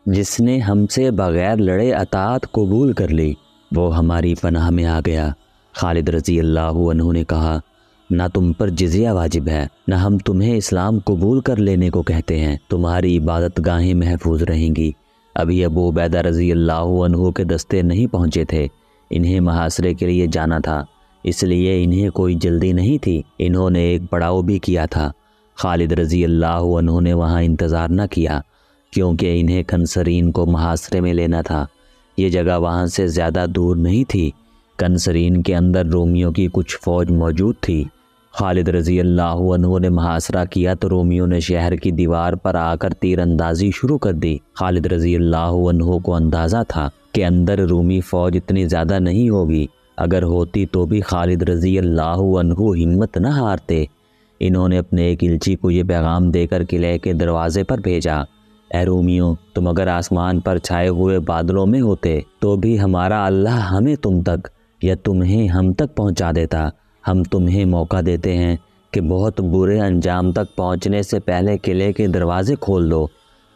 جس نے ہم سے بغیر لڑے اطاعت قبول کر لی وہ ہماری پناہ میں آ گیا۔ خالد رضی اللہ عنہ نے کہا، نہ تم پر جزیہ واجب ہے، نہ ہم تمہیں اسلام قبول کر لینے کو کہتے ہیں، تمہاری عبادت گاہیں محفوظ رہیں گی۔ ابھی ابو عبیدہ رضی اللہ عنہ کے دستے نہیں پہنچے تھے، انہیں محاصرے کے لیے جانا تھا، اس لیے انہیں کوئی جلدی نہیں تھی۔ انہوں نے ایک پڑاؤ بھی کیا تھا۔ خالد رضی اللہ عنہ نے وہاں انتظار نہ کیا کیونکہ انہیں کنسرین کو محاصرے میں لینا تھا۔ یہ جگہ وہاں سے زیادہ دور نہیں تھی۔ کنسرین کے اندر رومیوں کی کچھ فوج موجود تھی۔ خالد رضی اللہ عنہ نے محاصرہ کیا تو رومیوں نے شہر کی دیوار پر آ کر تیر اندازی شروع کر دی۔ خالد رضی اللہ عنہ کو اندازہ تھا کہ اندر رومی فوج اتنی زیادہ نہیں ہوگی، اگر ہوتی تو بھی خالد رضی اللہ عنہ ہمت نہ ہارتے۔ انہوں نے اپنے ایک الچی کو یہ پیغام دے کر قلعے کے دروازے پر بھیجا، اے رومیوں، تم اگر آسمان پر چھائے ہوئے بادلوں میں ہوتے تو بھی ہمارا اللہ ہمیں تم تک یا تمہیں ہم تک پہنچا دیتا۔ ہم تمہیں موقع دیتے ہیں کہ بہت برے انجام تک پہنچنے سے پہلے قلعے کے دروازے کھول دو۔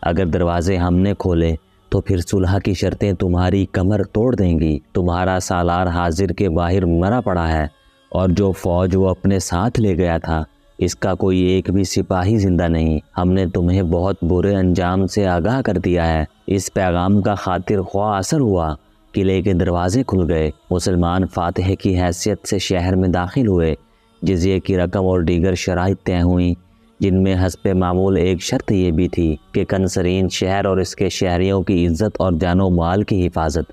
اگر دروازے ہم نے کھولے تو پھر صلح کی شرطیں تمہاری کمر توڑ دیں گی۔ تمہارا سالار حاضر کے باہر مرا پڑا ہے، اور جو فوج وہ اپنے ساتھ لے گیا تھا اس کا کوئی ایک بھی سپاہی زندہ نہیں۔ ہم نے تمہیں بہت برے انجام سے آگاہ کر دیا ہے۔ اس پیغام کا خاطر خواہ اثر ہوا۔ قلعے کے دروازے کھل گئے۔ مسلمان فاتح کی حیثیت سے شہر میں داخل ہوئے۔ جزیے کی رقم اور دیگر شرائط طے ہوئیں، جن میں حسب معمول ایک شرط یہ بھی تھی کہ کنسرین شہر اور اس کے شہریوں کی عزت اور جان و مال کی حفاظت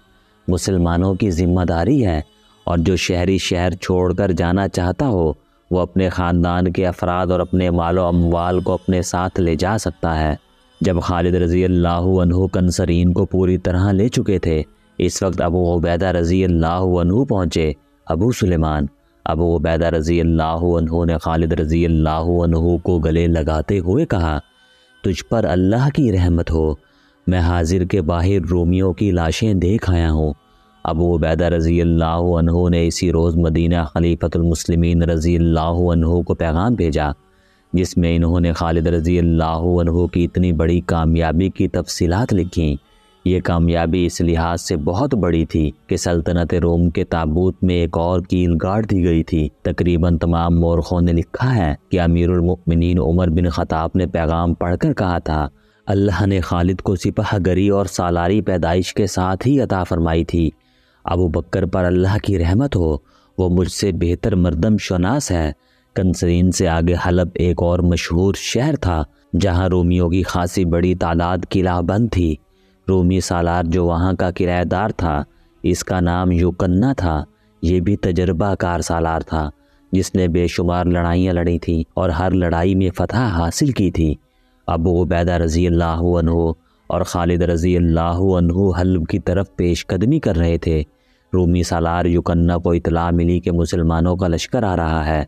مسلمانوں کی ذمہ داری ہے، اور جو شہری شہر چھوڑ کر جانا چاہتا ہو وہ اپنے خاندان کے افراد اور اپنے مال و اموال کو اپنے ساتھ لے جا سکتا ہے۔ جب خالد رضی اللہ عنہ کنسرین کو پوری طرح لے چکے تھے، اس وقت ابو عبیدہ رضی اللہ عنہ پہنچے۔ ابو سلیمان، ابو عبیدہ رضی اللہ عنہ نے خالد رضی اللہ عنہ کو گلے لگاتے ہوئے کہا، تجھ پر اللہ کی رحمت ہو، میں حاضر کے باہر رومیوں کی لاشیں دیکھ آیا ہوں۔ ابو عبیدہ رضی اللہ عنہ نے اسی روز مدینہ خلیفۃ المسلمین رضی اللہ عنہ کو پیغام بھیجا، جس میں انہوں نے خالد رضی اللہ عنہ کی اتنی بڑی کامیابی کی تفصیلات لکھیں۔ یہ کامیابی اس لحاظ سے بہت بڑی تھی کہ سلطنت روم کے تابوت میں ایک اور کیل گاڑ دی گئی تھی۔ تقریباً تمام مورخوں نے لکھا ہے کہ امیر المؤمنین عمر بن خطاب نے پیغام پڑھ کر کہا تھا، اللہ نے خالد کو سپاہ گری اور سالاری پیدائش کے ساتھ ہی عطا فرمائی تھی۔ ابو بکر پر اللہ کی رحمت ہو، وہ مجھ سے بہتر مردم شناس ہے۔ کنسرین سے آگے حلب ایک اور مشہور شہر تھا جہاں رومیوں کی خاصی بڑی تعداد قلعہ بند تھی۔ رومی سالار جو وہاں کا کرایہ دار تھا، اس کا نام یوکنہ تھا۔ یہ بھی تجربہ کار سالار تھا جس نے بے شمار لڑائیاں لڑی تھیں اور ہر لڑائی میں فتح حاصل کی تھی۔ ابو عبیدہ رضی اللہ عنہ اور خالد رضی اللہ عنہ حلب کی طرف پیش قدمی کر رہے تھے۔ رومی سالار یوکنہ کو اطلاع ملی کہ مسلمانوں کا لشکر آ رہا ہے۔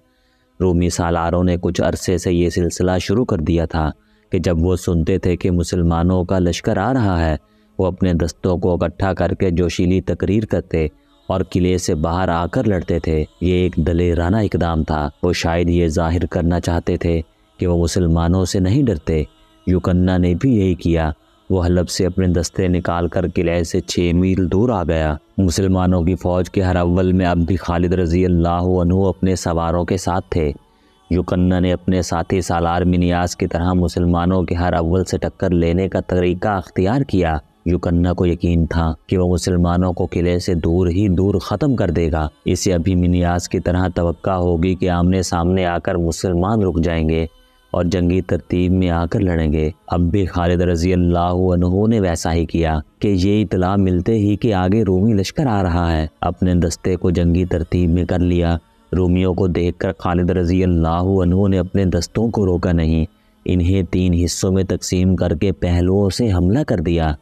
رومی سالاروں نے کچھ عرصے سے یہ سلسلہ شروع کر دیا تھا کہ جب وہ سنتے تھے کہ مسلمانوں کا لشکر آ رہا ہے، وہ اپنے دستوں کو اکٹھا کر کے جوشیلی تقریر کرتے اور قلعے سے باہر آ کر لڑتے تھے۔ یہ ایک دلیرانہ اقدام تھا۔ وہ شاید یہ ظاہر کرنا چاہتے تھے کہ وہ مسلمانوں سے نہیں ڈرتے۔ یوکنہ نے بھی یہی کیا۔ وہ حلب سے اپنے دستے نکال کر قلعے سے 6 میل دور آ گیا۔ مسلمانوں کی فوج کے ہر اول میں اب بھی خالد رضی اللہ عنہ اپنے سواروں کے ساتھ تھے۔ یوکنہ نے اپنے ساتھی سالار منیاس کی طرح مسلمانوں کے ہر اول سے ٹکر لینے کا طریقہ اختیار کیا۔ یوکنہ کو یقین تھا کہ وہ مسلمانوں کو قلعے سے دور ہی دور ختم کر دے گا۔ اسے ابھی منیاس کی طرح توقع ہوگی کہ آمنے سامنے آ کر مسلمان رک جائیں گے اور جنگی ترتیب میں آ کر لڑیں گے۔ اب بھی خالد رضی اللہ عنہ نے ویسا ہی کیا کہ یہ اطلاع ملتے ہی کہ آگے رومی لشکر آ رہا ہے، اپنے دستے کو جنگی ترتیب میں کر لیا۔ رومیوں کو دیکھ کر خالد رضی اللہ عنہ نے اپنے دستوں کو روکا نہیں، انہیں 3 حصوں میں تقسیم کر کے پہلوؤں سے حملہ کر دیا۔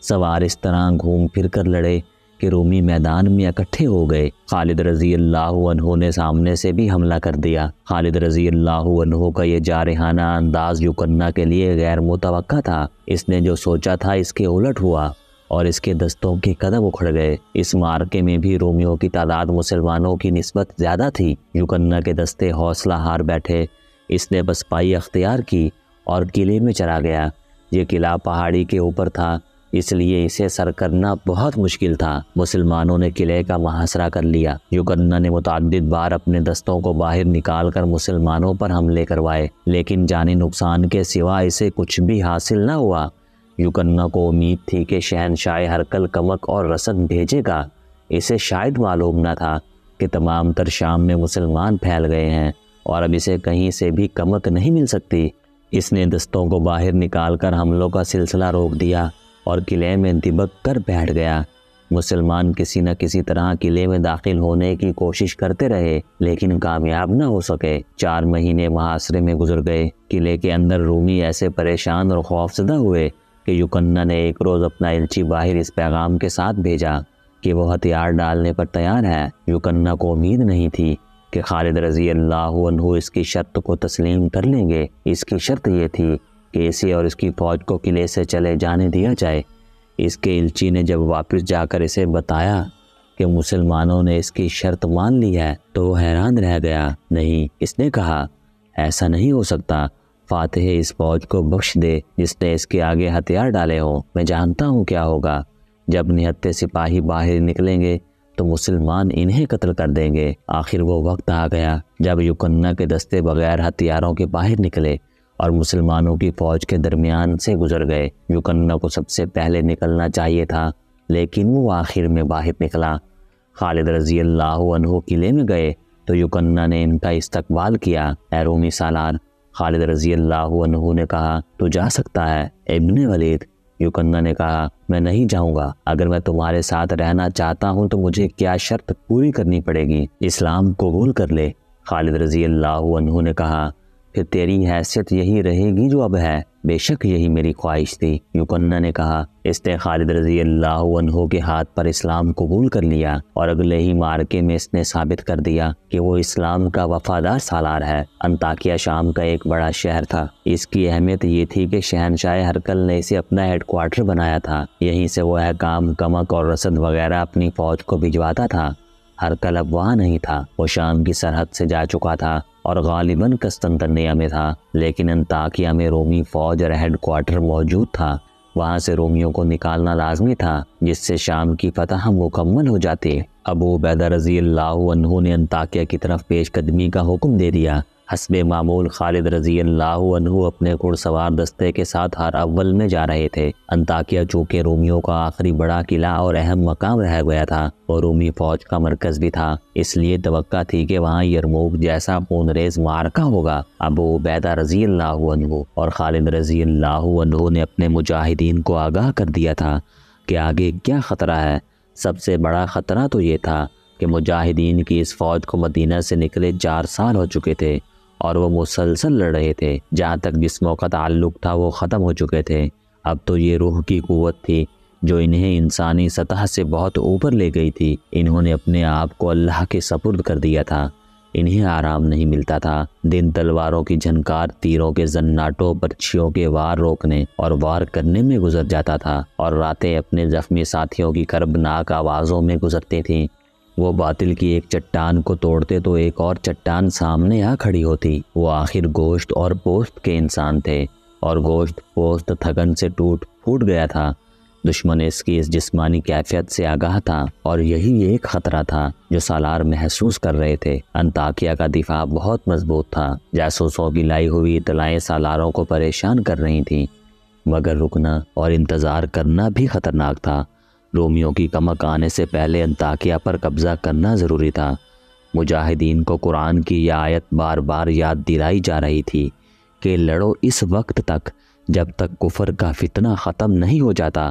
سوار اس طرح گھوم پھر کر لڑے کہ رومی میدان میں اکٹھے ہو گئے۔ خالد رضی اللہ عنہ نے سامنے سے بھی حملہ کر دیا۔ خالد رضی اللہ عنہ کا یہ جارحانہ انداز یوکنہ کے لیے غیر متوقع تھا۔ اس نے جو سوچا تھا اس کے الٹ ہوا اور اس کے دستوں کے قدم اکھڑ گئے۔ اس معرکے میں بھی رومیوں کی تعداد مسلمانوں کی نسبت زیادہ تھی۔ یوکنہ کے دستے حوصلہ ہار بیٹھے۔ اس نے پسپائی اختیار کی اور قلعے میں چلا گیا۔ یہ قلعہ پہاڑی کے اوپر تھا۔ اس لیے اسے سر کرنا بہت مشکل تھا۔ مسلمانوں نے قلعے کا محاصرہ کر لیا۔ یوکنہ نے متعدد بار اپنے دستوں کو باہر نکال کر مسلمانوں پر حملے کروائے، لیکن جانی نقصان کے سوا اسے کچھ بھی حاصل نہ ہوا۔ یوکنہ کو امید تھی کہ شہنشاہ ہرقل کمک اور رسد بھیجے گا۔ اسے شاید معلوم نہ تھا کہ تمام تر شام میں مسلمان پھیل گئے ہیں اور اب اسے کہیں سے بھی کمک نہیں مل سکتی۔ اس نے دستوں کو باہر نکال کر حملوں کا سلسلہ روک دیا اور قلعے میں دبک کر بیٹھ گیا۔ مسلمان کسی نہ کسی طرح قلعے میں داخل ہونے کی کوشش کرتے رہے، لیکن کامیاب نہ ہو سکے۔ 4 مہینے محاصرے میں گزر گئے۔ قلعے کے اندر رومی ایسے پریشان اور خوفزدہ ہوئے کہ یوکنہ نے ایک روز اپنا ایلچی باہر اس پیغام کے ساتھ بھیجا کہ وہ ہتھیار ڈالنے پر تیار ہے۔ یوکنہ کو امید نہیں تھی کہ خالد رضی اللہ عنہ اس کی شرط کو تسلیم کر لیں گے۔ اس کی شرط یہ تھی کہ اسے اور اس کی فوج کو قلعے سے چلے جانے دیا جائے۔ اس کے ایلچی نے جب واپس جا کر اسے بتایا کہ مسلمانوں نے اس کی شرط مان لی ہے تو وہ حیران رہ گیا۔ نہیں، اس نے کہا، ایسا نہیں ہو سکتا۔ فاتح اس فوج کو بخش دے جس نے اس کے آگے ہتھیار ڈالے ہوں۔ میں جانتا ہوں کیا ہوگا۔ جب نہتے سپاہی باہر نکلیں گے تو مسلمان انہیں قتل کر دیں گے۔ آخر وہ وقت آ گیا جب یوکنہ کے دستے بغیر ہتھیاروں کے باہر نکلے اور مسلمانوں کی فوج کے درمیان سے گزر گئے۔ یوکنہ کو سب سے پہلے نکلنا چاہیے تھا، لیکن وہ آخر میں باہر نکلا۔ خالد رضی اللہ عنہ قلعے میں گئے تو یوکنہ نے ان کا استقبال کیا۔ اے رومی سالار، خالد رضی اللہ عنہ نے کہا، تو جا سکتا ہے ابن ولید۔ یوکنہ نے کہا، میں نہیں جاؤں گا۔ اگر میں تمہارے ساتھ رہنا چاہتا ہوں تو مجھے کیا شرط پوری کرنی پڑے گی؟ اسلام قبول کر لے۔ خالد رضی اللہ عنہ نے کہا، پھر تیری حیثیت یہی رہے گی جو اب ہے۔ بے شک یہی میری خواہش تھی۔ یوکنہ نے کہا۔ اس نے خالد رضی اللہ عنہ کے ہاتھ پر اسلام قبول کر لیا اور اگلے ہی معرکے میں اس نے ثابت کر دیا کہ وہ اسلام کا وفادار سالار ہے۔ انطاکیہ شام کا ایک بڑا شہر تھا۔ اس کی اہمیت یہ تھی کہ شہنشاہ ہرقل نے اسے اپنا ہیڈ کوارٹر بنایا تھا۔ یہیں سے وہ احکام، کمک اور رسد وغیرہ اپنی فوج کو بھجواتا تھا۔ ہرقل اب وہاں نہیں تھا، وہ شام کی سرحد سے جا چکا تھا اور غالباً قسطنطنیہ میں تھا، لیکن انطاکیہ میں رومی فوج اور ہیڈ کوارٹر موجود تھا۔ وہاں سے رومیوں کو نکالنا لازمی تھا جس سے شام کی فتح مکمل ہو جاتی۔ ابو عبیدہ رضی اللہ عنہ نے انطاکیہ کی طرف پیش قدمی کا حکم دے دیا۔ حسب معمول خالد رضی اللہ عنہ اپنے گھڑ سوار دستے کے ساتھ ہر اول میں جا رہے تھے۔ انطاکیہ چونکہ رومیوں کا آخری بڑا قلعہ اور اہم مقام رہ گیا تھا اور رومی فوج کا مرکز بھی تھا، اس لیے توقع تھی کہ وہاں یرموک جیسا خونریز معرکہ ہوگا۔ ابو عبیدہ رضی اللہ عنہ اور خالد رضی اللہ عنہ نے اپنے مجاہدین کو آگاہ کر دیا تھا کہ آگے کیا خطرہ ہے۔ سب سے بڑا خطرہ تو یہ تھا کہ مجاہدین کی اس فوج کو مدینہ سے نکلے 4 سال ہو چکے تھے اور وہ مسلسل لڑ رہے تھے۔ جہاں تک جسموں کا تعلق تھا وہ ختم ہو چکے تھے۔ اب تو یہ روح کی قوت تھی جو انہیں انسانی سطح سے بہت اوپر لے گئی تھی۔ انہوں نے اپنے آپ کو اللہ کے سپرد کر دیا تھا۔ انہیں آرام نہیں ملتا تھا۔ دن تلواروں کی جھنکار، تیروں کے زناٹوں، پرچھیوں کے وار روکنے اور وار کرنے میں گزر جاتا تھا، اور راتیں اپنے زخمی ساتھیوں کی کربناک آوازوں میں گزرتی تھیں۔ وہ باطل کی ایک چٹان کو توڑتے تو ایک اور چٹان سامنے آ کھڑی ہوتی۔ وہ آخر گوشت اور پوست کے انسان تھے، اور گوشت پوست تھکن سے ٹوٹ پھوٹ گیا تھا۔ دشمن اس کی اس جسمانی کیفیت سے آگاہ تھا، اور یہی ایک خطرہ تھا جو سالار محسوس کر رہے تھے۔ انطاکیہ کا دفاع بہت مضبوط تھا۔ جاسوسوں کی لائی ہوئی اطلاعیں سالاروں کو پریشان کر رہی تھیں، مگر رکنا اور انتظار کرنا بھی خطرناک تھا۔ رومیوں کی کمک آنے سے پہلے انطاکیہ پر قبضہ کرنا ضروری تھا۔ مجاہدین کو قرآن کی یہ آیت بار بار یاد دلائی جا رہی تھی کہ لڑو اس وقت تک جب تک کفر کا فتنہ ختم نہیں ہو جاتا۔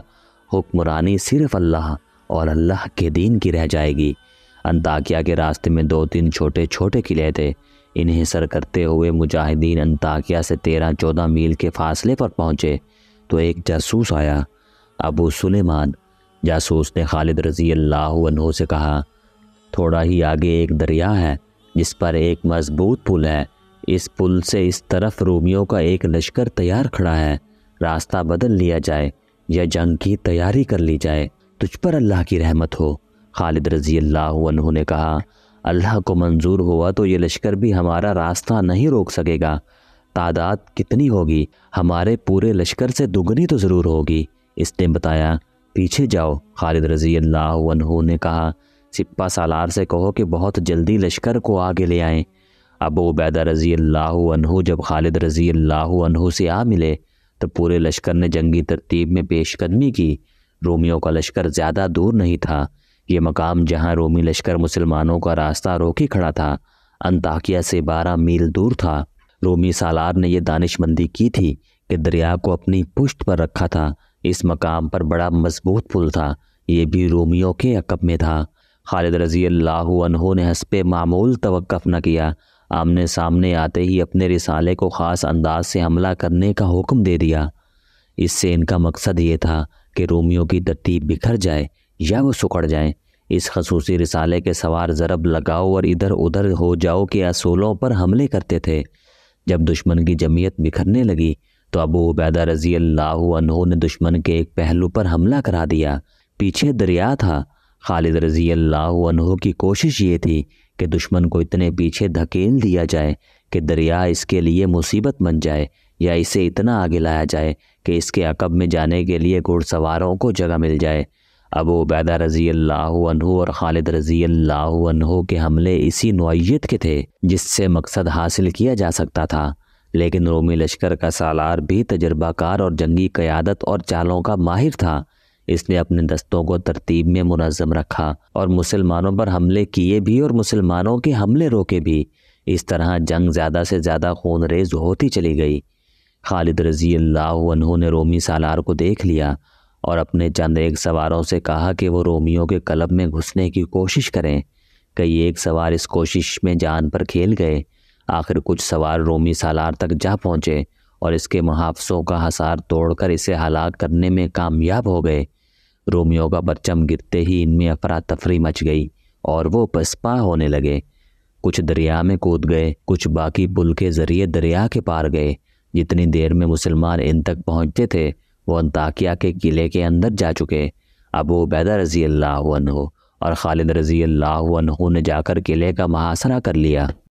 حکمرانی صرف اللہ اور اللہ کے دین کی رہ جائے گی۔ انطاکیہ کے راستے میں 2-3 چھوٹے چھوٹے قلعے تھے۔ انہیں سر کرتے ہوئے مجاہدین انطاکیہ سے 13-14 میل کے فاصلے پر پہنچے تو ایک جاسوس آیا۔ ابو سلیمان جاسوس نے خالد رضی اللہ عنہ سے کہا، تھوڑا ہی آگے ایک دریا ہے جس پر ایک مضبوط پل ہے۔ اس پل سے اس طرف رومیوں کا ایک لشکر تیار کھڑا ہے۔ راستہ بدل لیا جائے یا جنگ کی تیاری کر لی جائے، تجھ پر اللہ کی رحمت ہو۔ خالد رضی اللہ عنہ نے کہا، اللہ کو منظور ہوا تو یہ لشکر بھی ہمارا راستہ نہیں روک سکے گا۔ تعداد کتنی ہوگی؟ ہمارے پورے لشکر سے دگنی تو ضرور ہوگی۔ اس نے بتایا پیچھے جاؤ۔ خالد رضی اللہ عنہ نے کہا سپہ سالار سے کہو کہ بہت جلدی لشکر کو آگے لے آئیں۔ ابو عبیدہ رضی اللہ عنہ جب خالد رضی اللہ عنہ سے آ ملے تو پورے لشکر نے جنگی ترتیب میں پیش قدمی کی۔ رومیوں کا لشکر زیادہ دور نہیں تھا۔ یہ مقام جہاں رومی لشکر مسلمانوں کا راستہ روکے کھڑا تھا انطاکیہ سے 12 میل دور تھا۔ رومی سالار نے یہ دانش مندی کی تھی کہ دریا کو اپنی پشت پر رکھا تھا۔ اس مقام پر بڑا مضبوط پل تھا، یہ بھی رومیوں کے عقب میں تھا۔ خالد رضی اللہ عنہ نے حسب معمول توقف نہ کیا، آمنے سامنے آتے ہی اپنے رسالے کو خاص انداز سے حملہ کرنے کا حکم دے دیا۔ اس سے ان کا مقصد یہ تھا کہ رومیوں کی ترتیب بکھر جائے یا وہ سکڑ جائیں۔ اس خصوصی رسالے کے سوار ضرب لگاؤ اور ادھر ادھر ہو جاؤ کے اصولوں پر حملے کرتے تھے۔ جب دشمن کی جمعیت بکھرنے لگی تو ابو عبیدہ رضی اللہ عنہ نے دشمن کے ایک پہلو پر حملہ کرا دیا۔ پیچھے دریا تھا۔ خالد رضی اللہ عنہ کی کوشش یہ تھی کہ دشمن کو اتنے پیچھے دھکیل دیا جائے کہ دریا اس کے لیے مصیبت بن جائے، یا اسے اتنا آگے لایا جائے کہ اس کے عقب میں جانے کے لیے گھڑ سواروں کو جگہ مل جائے۔ ابو عبیدہ رضی اللہ عنہ اور خالد رضی اللہ عنہ کے حملے اسی نوعیت کے تھے جس سے مقصد حاصل کیا جا سکتا تھا، لیکن رومی لشکر کا سالار بھی تجربہ کار اور جنگی قیادت اور چالوں کا ماہر تھا۔ اس نے اپنے دستوں کو ترتیب میں منظم رکھا اور مسلمانوں پر حملے کیے بھی اور مسلمانوں کے حملے روکے بھی۔ اس طرح جنگ زیادہ سے زیادہ خون ریز ہوتی چلی گئی۔ خالد رضی اللہ عنہ نے رومی سالار کو دیکھ لیا اور اپنے چند ایک سواروں سے کہا کہ وہ رومیوں کے قلب میں گھسنے کی کوشش کریں۔ کئی ایک سوار اس کوشش میں جان پر کھیل گئے۔ آخر کچھ سوار رومی سالار تک جا پہنچے اور اس کے محافظوں کا حصار توڑ کر اسے ہلاک کرنے میں کامیاب ہو گئے۔ رومیوں کا پرچم گرتے ہی ان میں افراتفری مچ گئی اور وہ پسپا ہونے لگے۔ کچھ دریا میں کود گئے، کچھ باقی پل کے ذریعے دریا کے پار گئے۔ جتنی دیر میں مسلمان ان تک پہنچتے تھے وہ انطاکیہ کے قلعے کے اندر جا چکے۔ ابو عبیدہ رضی اللہ عنہ اور خالد رضی اللہ عنہ نے جا کر قلعے کا محاصرہ کر لیا۔